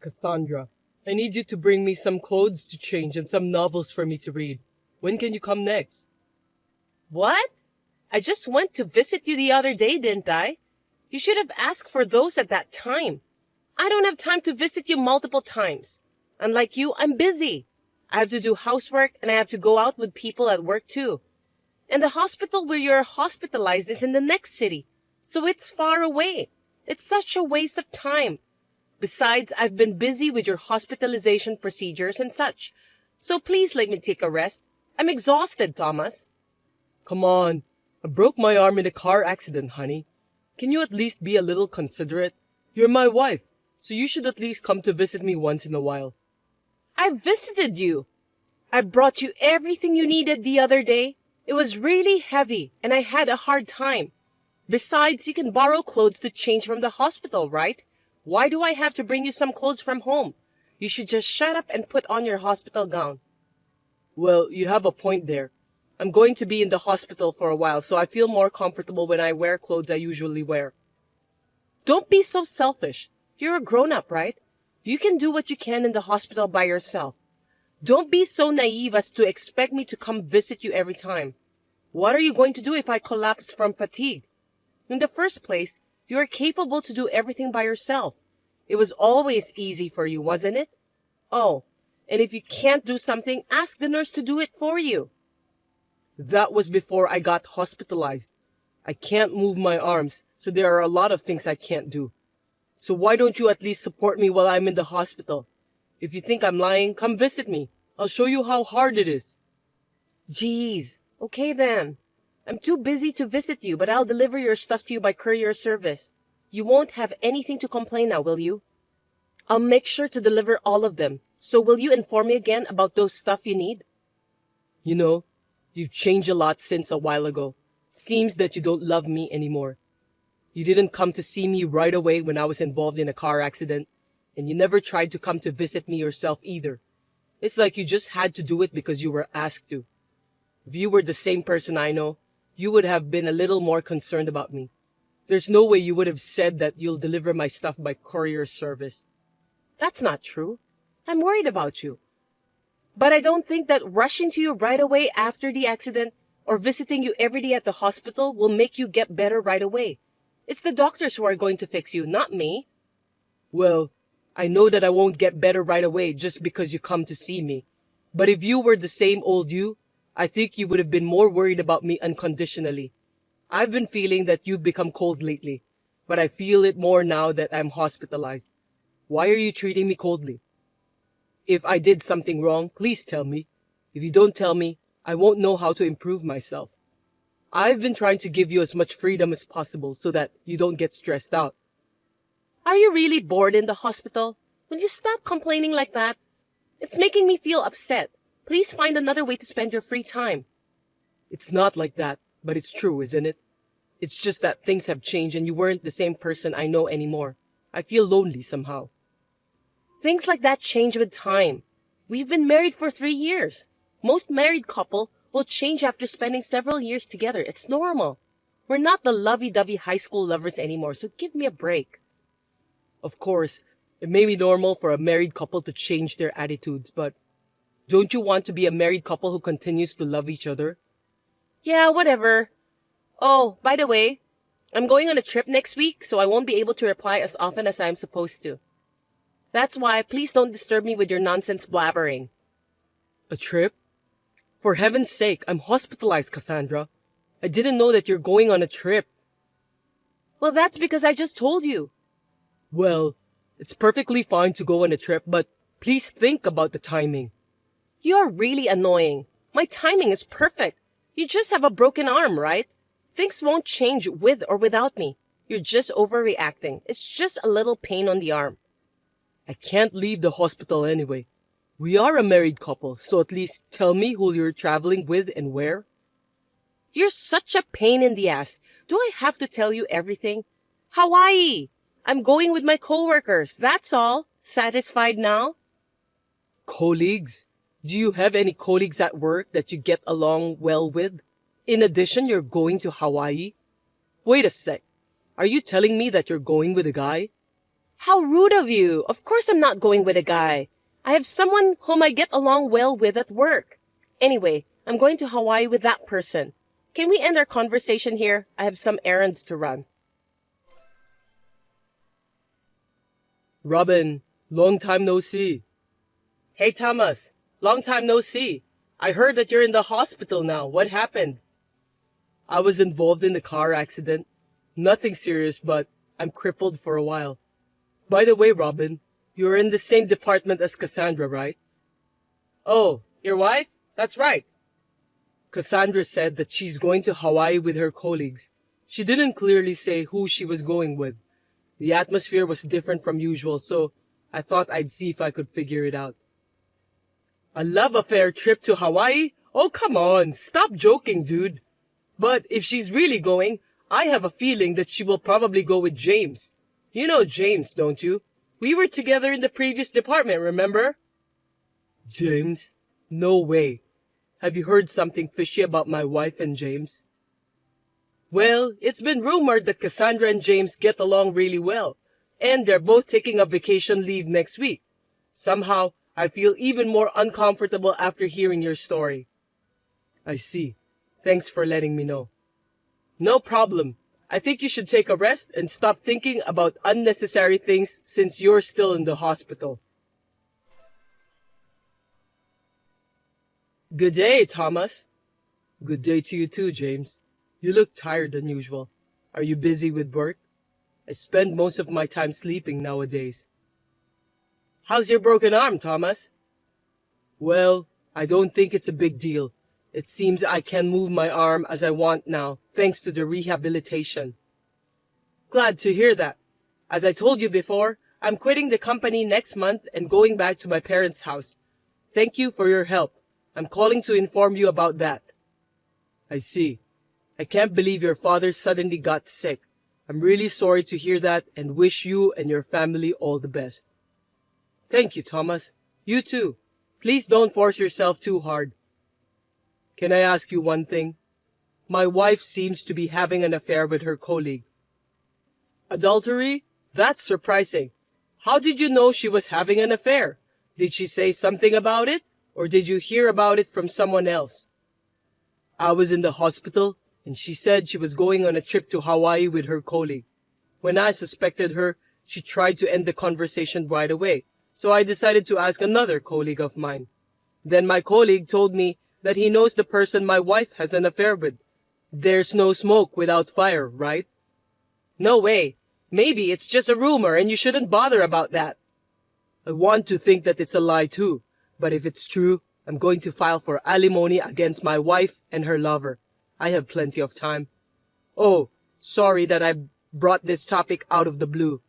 Cassandra, I need you to bring me some clothes to change and some novels for me to read. When can you come next? What? I just went to visit you the other day, didn't I? You should have asked for those at that time. I don't have time to visit you multiple times. Unlike you, I'm busy. I have to do housework and I have to go out with people at work too. And the hospital where you're hospitalized is in the next city, so it's far away. It's such a waste of time. Besides, I've been busy with your hospitalization procedures and such. So please let me take a rest. I'm exhausted, Thomas. Come on. I broke my arm in a car accident, honey. Can you at least be a little considerate? You're my wife, so you should at least come to visit me once in a while. I visited you. I brought you everything you needed the other day. It was really heavy, and I had a hard time. Besides, you can borrow clothes to change from the hospital, right? Why do I have to bring you some clothes from home? You should just shut up and put on your hospital gown. Well, you have a point there. I'm going to be in the hospital for a while, so I feel more comfortable when I wear clothes I usually wear. Don't be so selfish. You're a grown-up, right? You can do what you can in the hospital by yourself. Don't be so naive as to expect me to come visit you every time. What are you going to do if I collapse from fatigue? In the first place, you are capable to do everything by yourself. It was always easy for you, wasn't it? Oh, and if you can't do something, ask the nurse to do it for you. That was before I got hospitalized. I can't move my arms, so there are a lot of things I can't do. So why don't you at least support me while I'm in the hospital? If you think I'm lying, come visit me. I'll show you how hard it is. Geez, okay then. I'm too busy to visit you, but I'll deliver your stuff to you by courier service. You won't have anything to complain now, will you? I'll make sure to deliver all of them. So will you inform me again about those stuff you need? You know, you've changed a lot since a while ago. Seems that you don't love me anymore. You didn't come to see me right away when I was involved in a car accident, and you never tried to come to visit me yourself either. It's like you just had to do it because you were asked to. If you were the same person I know, you would have been a little more concerned about me. There's no way you would have said that you'll deliver my stuff by courier service. That's not true. I'm worried about you. But I don't think that rushing to you right away after the accident or visiting you every day at the hospital will make you get better right away. It's the doctors who are going to fix you, not me. Well, I know that I won't get better right away just because you come to see me. But if you were the same old you, I think you would have been more worried about me unconditionally. I've been feeling that you've become cold lately, but I feel it more now that I'm hospitalized. Why are you treating me coldly? If I did something wrong, please tell me. If you don't tell me, I won't know how to improve myself. I've been trying to give you as much freedom as possible so that you don't get stressed out. Are you really bored in the hospital? Will you stop complaining like that? It's making me feel upset. Please find another way to spend your free time. It's not like that, but it's true, isn't it? It's just that things have changed and you weren't the same person I know anymore. I feel lonely somehow. Things like that change with time. We've been married for 3 years. Most married couple will change after spending several years together. It's normal. We're not the lovey-dovey high school lovers anymore, so give me a break. Of course, it may be normal for a married couple to change their attitudes, but don't you want to be a married couple who continues to love each other? Yeah, whatever. Oh, by the way, I'm going on a trip next week, so I won't be able to reply as often as I'm supposed to. That's why please don't disturb me with your nonsense blabbering. A trip? For heaven's sake, I'm hospitalized, Cassandra. I didn't know that you're going on a trip. Well, that's because I just told you. Well, it's perfectly fine to go on a trip, but please think about the timing. You're really annoying. My timing is perfect. You just have a broken arm, right? Things won't change with or without me. You're just overreacting. It's just a little pain on the arm. I can't leave the hospital anyway. We are a married couple, so at least tell me who you're traveling with and where. You're such a pain in the ass. Do I have to tell you everything? Hawaii! I'm going with my coworkers, that's all. Satisfied now? Colleagues? Do you have any colleagues at work that you get along well with? In addition, you're going to Hawaii? Wait a sec. Are you telling me that you're going with a guy? How rude of you. Of course I'm not going with a guy. I have someone whom I get along well with at work. Anyway, I'm going to Hawaii with that person. Can we end our conversation here? I have some errands to run. Robin, long time no see. Hey, Thomas. Long time no see. I heard that you're in the hospital now. What happened? I was involved in the car accident. Nothing serious, but I'm crippled for a while. By the way, Robin, you're in the same department as Cassandra, right? Oh, your wife? That's right. Cassandra said that she's going to Hawaii with her colleagues. She didn't clearly say who she was going with. The atmosphere was different from usual, so I thought I'd see if I could figure it out. A love affair trip to Hawaii? Oh, come on. Stop joking, dude. But if she's really going, I have a feeling that she will probably go with James. You know James, don't you? We were together in the previous department, remember? James? No way. Have you heard something fishy about my wife and James? Well, it's been rumored that Cassandra and James get along really well, and they're both taking a vacation leave next week. Somehow, I feel even more uncomfortable after hearing your story. I see. Thanks for letting me know. No problem. I think you should take a rest and stop thinking about unnecessary things since you're still in the hospital. Good day, Thomas. Good day to you too, James. You look tired than usual. Are you busy with work? I spend most of my time sleeping nowadays. How's your broken arm, Thomas? Well, I don't think it's a big deal. It seems I can move my arm as I want now, thanks to the rehabilitation. Glad to hear that. As I told you before, I'm quitting the company next month and going back to my parents' house. Thank you for your help. I'm calling to inform you about that. I see. I can't believe your father suddenly got sick. I'm really sorry to hear that and wish you and your family all the best. Thank you, Thomas. You too. Please don't force yourself too hard. Can I ask you one thing? My wife seems to be having an affair with her colleague. Adultery? That's surprising. How did you know she was having an affair? Did she say something about it? Or did you hear about it from someone else? I was in the hospital, and she said she was going on a trip to Hawaii with her colleague. When I suspected her, she tried to end the conversation right away, so I decided to ask another colleague of mine. Then my colleague told me that he knows the person my wife has an affair with. There's no smoke without fire, right? No way. Maybe it's just a rumor and you shouldn't bother about that. I want to think that it's a lie too, but if it's true, I'm going to file for alimony against my wife and her lover. I have plenty of time. Oh, sorry that I brought this topic out of the blue.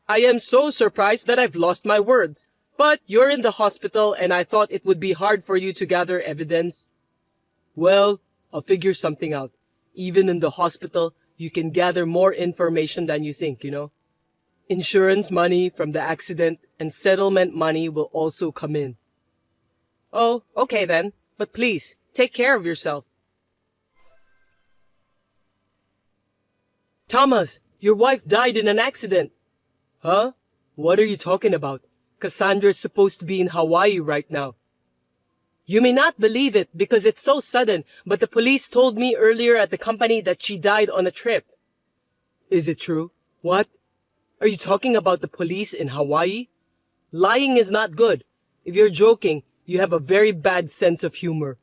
I am so surprised that I've lost my words. But you're in the hospital and I thought it would be hard for you to gather evidence. Well, I'll figure something out. Even in the hospital, you can gather more information than you think, you know. Insurance money from the accident and settlement money will also come in. Oh, okay then. But please, take care of yourself. Thomas, your wife died in an accident. Huh? What are you talking about? Cassandra is supposed to be in Hawaii right now. You may not believe it because it's so sudden, but the police told me earlier at the company that she died on a trip. Is it true? What? Are you talking about the police in Hawaii? Lying is not good. If you're joking, you have a very bad sense of humor.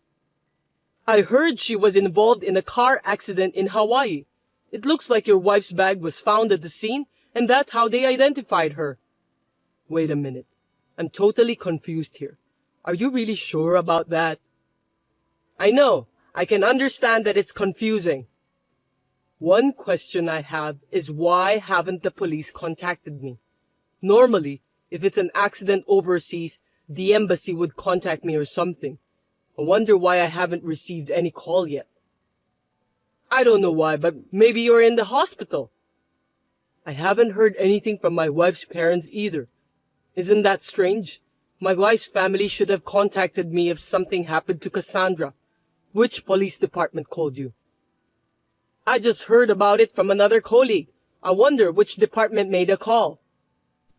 I heard she was involved in a car accident in Hawaii. It looks like your wife's bag was found at the scene, and that's how they identified her. Wait a minute. I'm totally confused here. Are you really sure about that? I know. I can understand that it's confusing. One question I have is why haven't the police contacted me? Normally, if it's an accident overseas, the embassy would contact me or something. I wonder why I haven't received any call yet. I don't know why, but maybe you're in the hospital. I haven't heard anything from my wife's parents either. Isn't that strange? My wife's family should have contacted me if something happened to Cassandra. Which police department called you? I just heard about it from another colleague. I wonder which department made a call.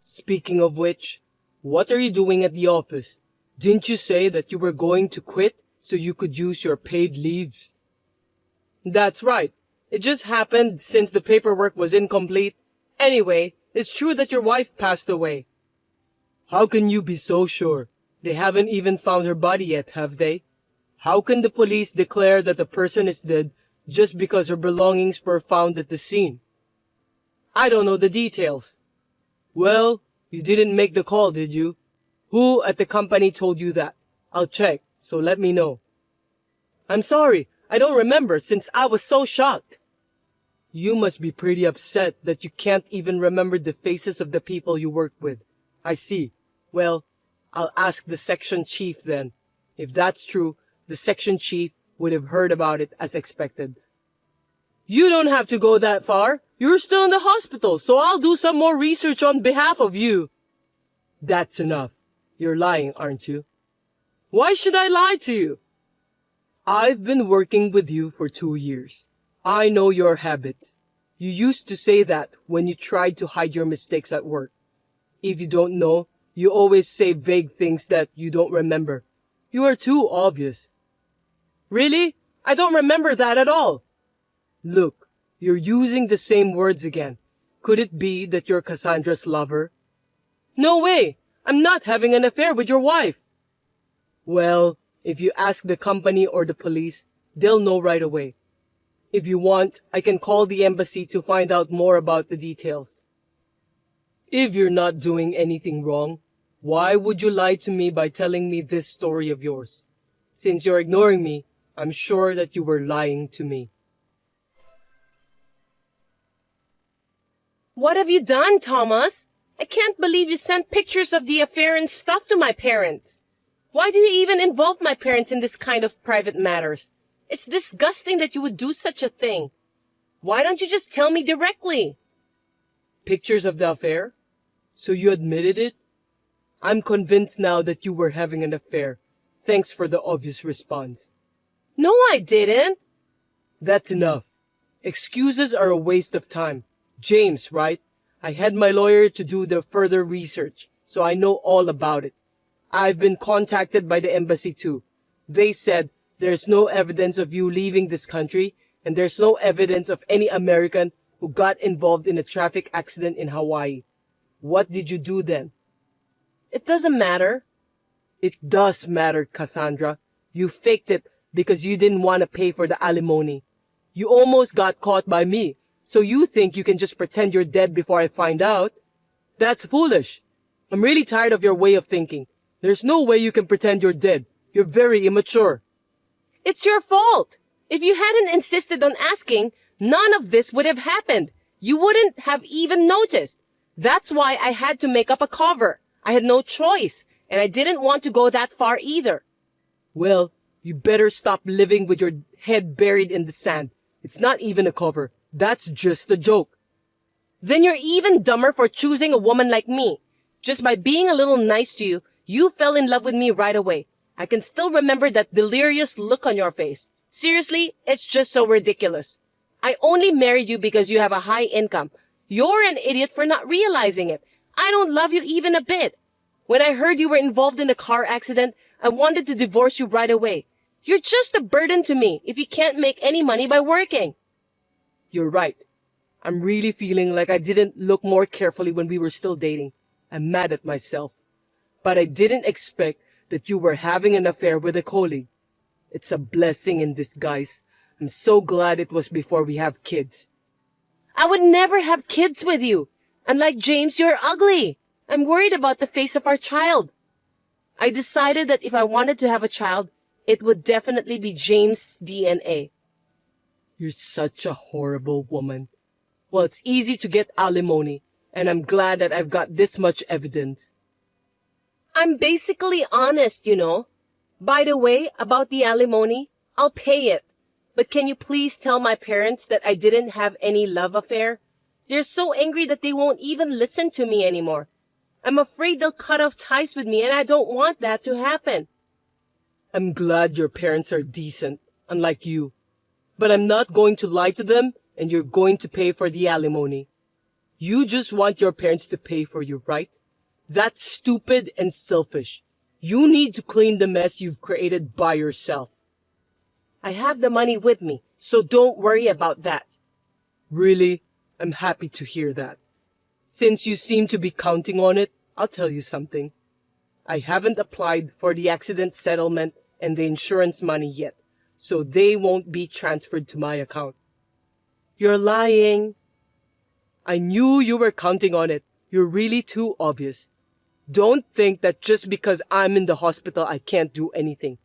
Speaking of which, what are you doing at the office? Didn't you say that you were going to quit so you could use your paid leaves? That's right. It just happened since the paperwork was incomplete. Anyway, it's true that your wife passed away. How can you be so sure? They haven't even found her body yet, have they? How can the police declare that the person is dead just because her belongings were found at the scene? I don't know the details. Well, you didn't make the call, did you? Who at the company told you that? I'll check, so let me know. I'm sorry, I don't remember since I was so shocked. You must be pretty upset that you can't even remember the faces of the people you work with. I see. Well, I'll ask the section chief then. If that's true, the section chief would have heard about it as expected. You don't have to go that far. You're still in the hospital, so I'll do some more research on behalf of you. That's enough. You're lying, aren't you? Why should I lie to you? I've been working with you for 2 years. I know your habits. You used to say that when you tried to hide your mistakes at work. If you don't know, you always say vague things that you don't remember. You are too obvious. Really? I don't remember that at all. Look, you're using the same words again. Could it be that you're Cassandra's lover? No way! I'm not having an affair with your wife. Well, if you ask the company or the police, they'll know right away. If you want, I can call the embassy to find out more about the details. If you're not doing anything wrong, why would you lie to me by telling me this story of yours? Since you're ignoring me, I'm sure that you were lying to me. What have you done, Thomas? I can't believe you sent pictures of the affair and stuff to my parents. Why do you even involve my parents in this kind of private matters? It's disgusting that you would do such a thing. Why don't you just tell me directly? Pictures of the affair? So you admitted it? I'm convinced now that you were having an affair. Thanks for the obvious response. No, I didn't. That's enough. Excuses are a waste of time. James, right? I had my lawyer to do the further research, so I know all about it. I've been contacted by the embassy too. They said there's no evidence of you leaving this country, and there's no evidence of any American who got involved in a traffic accident in Hawaii. What did you do then? It doesn't matter. It does matter, Cassandra. You faked it because you didn't want to pay for the alimony. You almost got caught by me, so you think you can just pretend you're dead before I find out? That's foolish. I'm really tired of your way of thinking. There's no way you can pretend you're dead. You're very immature. It's your fault. If you hadn't insisted on asking, none of this would have happened. You wouldn't have even noticed. That's why I had to make up a cover. I had no choice, and I didn't want to go that far either. Well, you better stop living with your head buried in the sand. It's not even a cover. That's just a joke. Then you're even dumber for choosing a woman like me. Just by being a little nice to you, you fell in love with me right away. I can still remember that delirious look on your face. Seriously, it's just so ridiculous. I only married you because you have a high income. You're an idiot for not realizing it. I don't love you even a bit. When I heard you were involved in a car accident, I wanted to divorce you right away. You're just a burden to me if you can't make any money by working. You're right. I'm really feeling like I didn't look more carefully when we were still dating. I'm mad at myself. But I didn't expect that you were having an affair with a colleague. It's a blessing in disguise. I'm so glad it was before we have kids. I would never have kids with you. Unlike James, you're ugly. I'm worried about the face of our child. I decided that if I wanted to have a child, it would definitely be James' DNA. You're such a horrible woman. Well, it's easy to get alimony, and I'm glad that I've got this much evidence. I'm basically honest, you know. By the way, about the alimony, I'll pay it. But can you please tell my parents that I didn't have any love affair? They're so angry that they won't even listen to me anymore. I'm afraid they'll cut off ties with me, and I don't want that to happen. I'm glad your parents are decent, unlike you. But I'm not going to lie to them, and you're going to pay for the alimony. You just want your parents to pay for you, right? That's stupid and selfish. You need to clean the mess you've created by yourself. I have the money with me, so don't worry about that. Really? I'm happy to hear that. Since you seem to be counting on it, I'll tell you something. I haven't applied for the accident settlement and the insurance money yet, so they won't be transferred to my account. You're lying. I knew you were counting on it. You're really too obvious. Don't think that just because I'm in the hospital I can't do anything.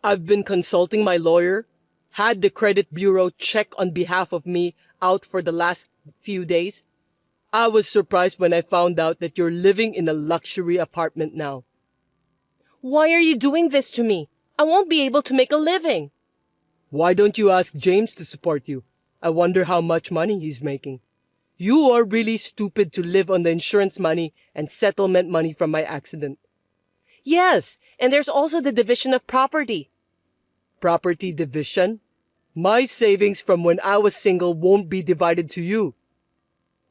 I've been consulting my lawyer, had the credit bureau check on behalf of me out for the last few days. I was surprised when I found out that you're living in a luxury apartment now. Why are you doing this to me? I won't be able to make a living. Why don't you ask James to support you? I wonder how much money he's making. You are really stupid to live on the insurance money and settlement money from my accident. Yes, and there's also the division of property. Property division? My savings from when I was single won't be divided to you.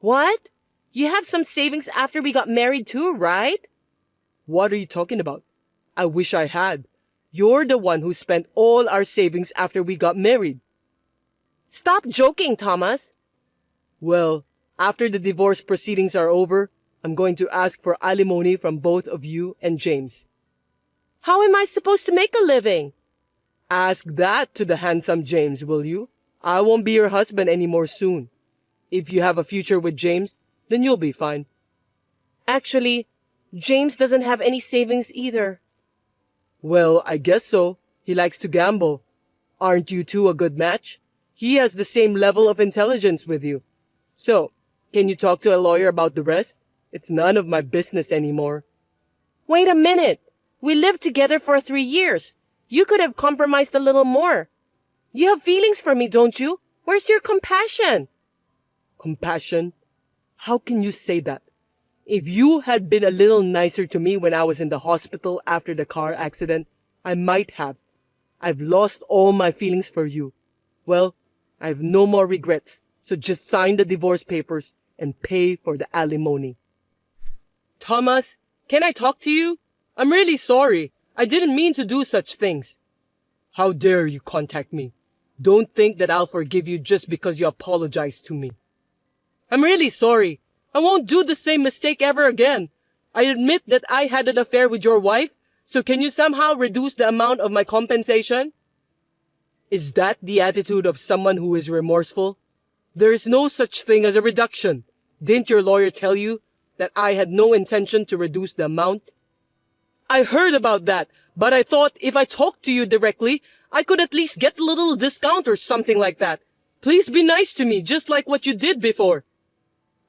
What? You have some savings after we got married too, right? What are you talking about? I wish I had. You're the one who spent all our savings after we got married. Stop joking, Thomas. Well, after the divorce proceedings are over, I'm going to ask for alimony from both of you and James. How am I supposed to make a living? Ask that to the handsome James, will you? I won't be your husband anymore soon. If you have a future with James, then you'll be fine. Actually, James doesn't have any savings either. Well, I guess so. He likes to gamble. Aren't you two a good match? He has the same level of intelligence with you. So, can you talk to a lawyer about the rest? It's none of my business anymore. Wait a minute. We lived together for 3 years. You could have compromised a little more. You have feelings for me, don't you? Where's your compassion? Compassion? How can you say that? If you had been a little nicer to me when I was in the hospital after the car accident, I might have. I've lost all my feelings for you. Well, I have no more regrets, so just sign the divorce papers and pay for the alimony. Thomas, can I talk to you? I'm really sorry. I didn't mean to do such things. How dare you contact me? Don't think that I'll forgive you just because you apologized to me. I'm really sorry. I won't do the same mistake ever again. I admit that I had an affair with your wife, so can you somehow reduce the amount of my compensation? Is that the attitude of someone who is remorseful? There is no such thing as a reduction. Didn't your lawyer tell you that I had no intention to reduce the amount? I heard about that, but I thought if I talked to you directly, I could at least get a little discount or something like that. Please be nice to me, just like what you did before.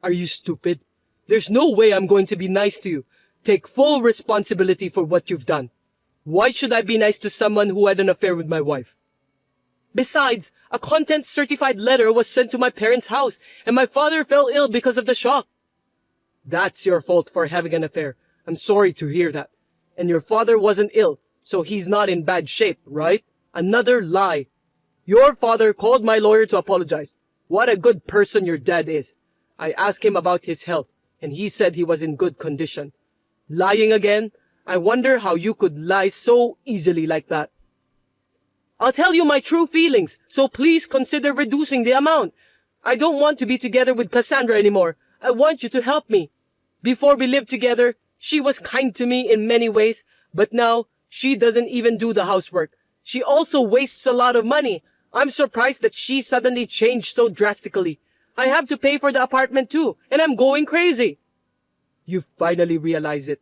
Are you stupid? There's no way I'm going to be nice to you. Take full responsibility for what you've done. Why should I be nice to someone who had an affair with my wife? Besides, a contents-certified letter was sent to my parents' house, and my father fell ill because of the shock. That's your fault for having an affair. I'm sorry to hear that. And your father wasn't ill, so he's not in bad shape, right? Another lie. Your father called my lawyer to apologize. What a good person your dad is. I asked him about his health, and he said he was in good condition. Lying again? I wonder how you could lie so easily like that. I'll tell you my true feelings, so please consider reducing the amount. I don't want to be together with Cassandra anymore. I want you to help me. Before we lived together, she was kind to me in many ways, but now she doesn't even do the housework. She also wastes a lot of money. I'm surprised that she suddenly changed so drastically. I have to pay for the apartment too, and I'm going crazy. You finally realize it.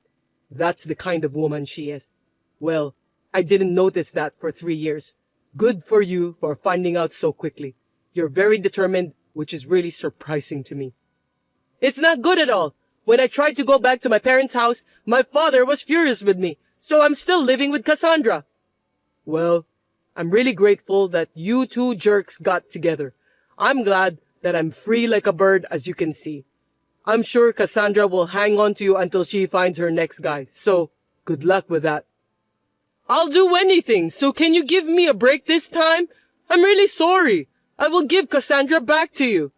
That's the kind of woman she is. Well, I didn't notice that for 3 years. Good for you for finding out so quickly. You're very determined, which is really surprising to me. It's not good at all. When I tried to go back to my parents' house, my father was furious with me, so I'm still living with Cassandra. Well, I'm really grateful that you two jerks got together. I'm glad that I'm free like a bird, as you can see. I'm sure Cassandra will hang on to you until she finds her next guy, so good luck with that. I'll do anything, so can you give me a break this time? I'm really sorry. I will give Cassandra back to you.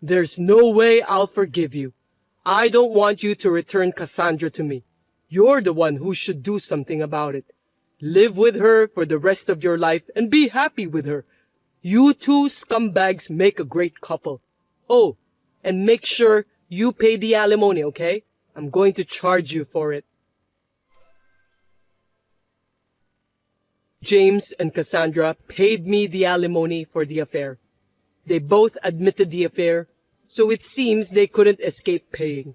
There's no way I'll forgive you. I don't want you to return Cassandra to me. You're the one who should do something about it. Live with her for the rest of your life and be happy with her. You two scumbags make a great couple. Oh, and make sure you pay the alimony, okay? I'm going to charge you for it. James and Cassandra paid me the alimony for the affair. They both admitted the affair, so it seems they couldn't escape paying.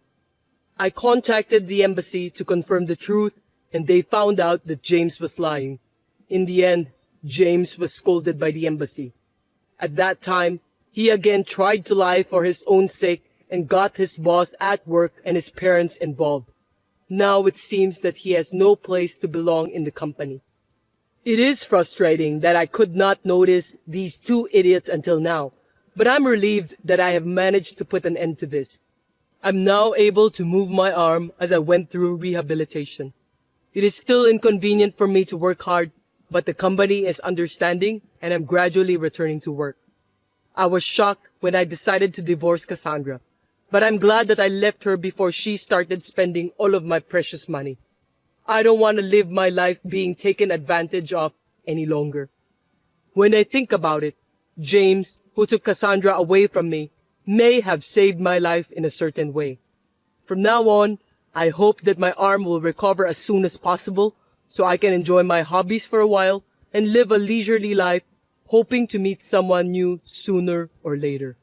I contacted the embassy to confirm the truth, and they found out that James was lying. In the end, James was scolded by the embassy. At that time, he again tried to lie for his own sake and got his boss at work and his parents involved. Now it seems that he has no place to belong in the company. It is frustrating that I could not notice these two idiots until now, but I'm relieved that I have managed to put an end to this. I'm now able to move my arm as I went through rehabilitation. It is still inconvenient for me to work hard, but the company is understanding and I'm gradually returning to work. I was shocked when I decided to divorce Cassandra, but I'm glad that I left her before she started spending all of my precious money. I don't want to live my life being taken advantage of any longer. When I think about it, James, who took Cassandra away from me, may have saved my life in a certain way. From now on, I hope that my arm will recover as soon as possible so I can enjoy my hobbies for a while and live a leisurely life, hoping to meet someone new sooner or later.